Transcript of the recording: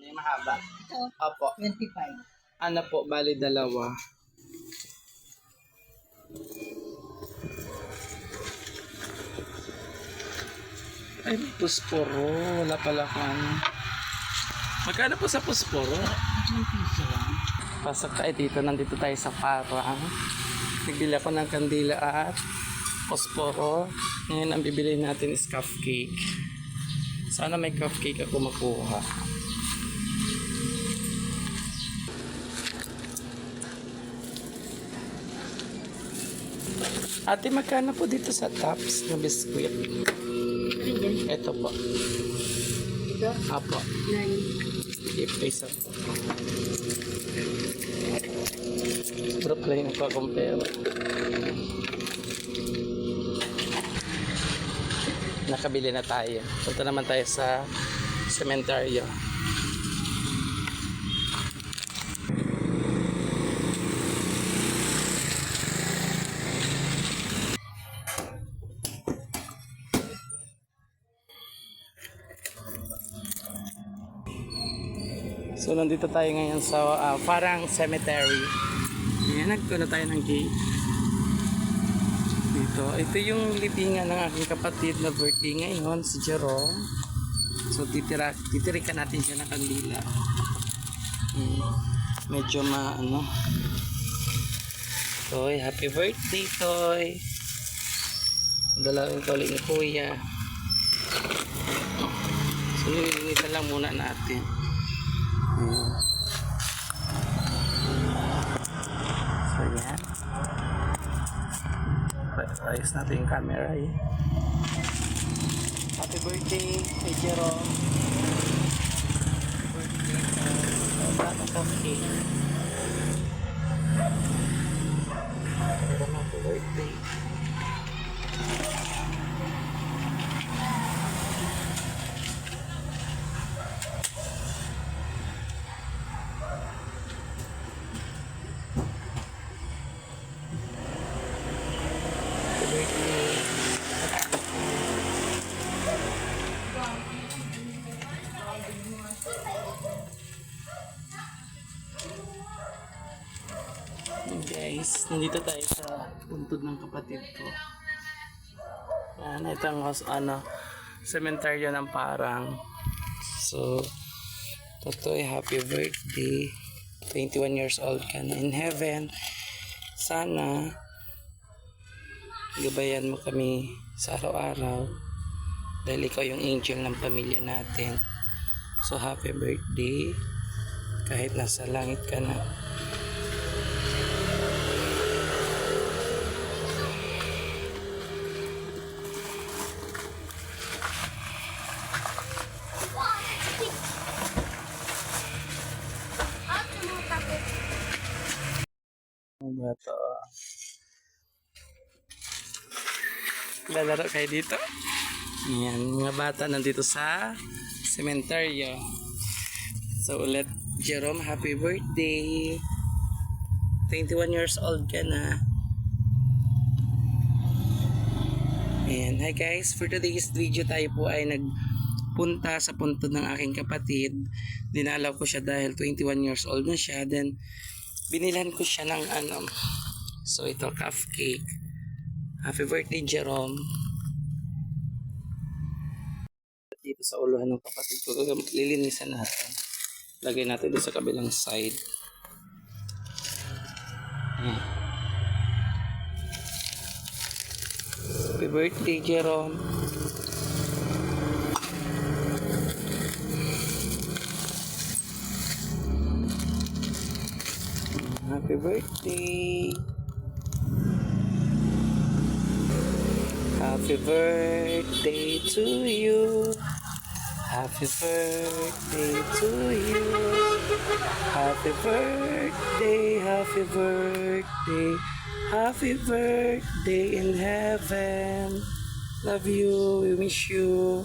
ano yung mahaba? Ito, Opo. 25. Ano po, bali dalawa. Ay, may pusporo. Wala pala kang... Magkano po sa pusporo? 10 piso lang. Pasok tayo dito. Nandito tayo sa parang. Nagbili ako ng kandila at pusporo. Ngayon ang bibili natin is cupcake. Sana may cupcake ako makuha. Ate, magkano po dito sa tops na biskuit? Ito po. Ito, Apo. 9. Give peso. Brooklyn ako akong pera. Nakabili na tayo. Punta naman tayo sa sementeryo. So nandito tayo ngayon sa parang cemetery. Ayan, nagkuha tayo ng gate. Dito. Ito yung libingan ng aking kapatid na birthday ngayon, si Jerome. So titirikan natin siya ng kandila. Medyo ano. Toy, happy birthday, Toy. Dalawang toli ni Kuya. So nilinisan lang muna natin. So yan. Ayos natin yung camera eh. Happy birthday kay Jerome. Happy birthday sa Tato Coffee. Happy birthday. Guys, nandito tayo sa puntod ng kapatid ko. Yan, ito ang sementeryo ng parang. So, Totoy, happy birthday. 21 years old ka na in heaven. Sana gabayan mo kami sa araw-araw dahil ikaw yung angel ng pamilya natin. So, happy birthday. Kahit nasa langit ka na. Bato. Lalaro kayo dito? Yan, mga bata nandito sa sementeryo. So ulit, Jerome, happy birthday. 21 years old ka na. Ayan, hi guys, for today's video tayo po ay nagpunta sa puntod ng aking kapatid. Dinalaw ko siya dahil 21 years old na siya. Then binilan ko siya ng so ito, cupcake. Happy birthday, Jerome. Dito sa uluhan ng kapatid ko, lilinisan natin. Lagay natin dito sa kabilang side. Happy birthday, Jerome. Happy birthday. Happy birthday to you. Happy birthday to you. Happy birthday, happy birthday. Happy birthday in heaven. Love you, we miss you.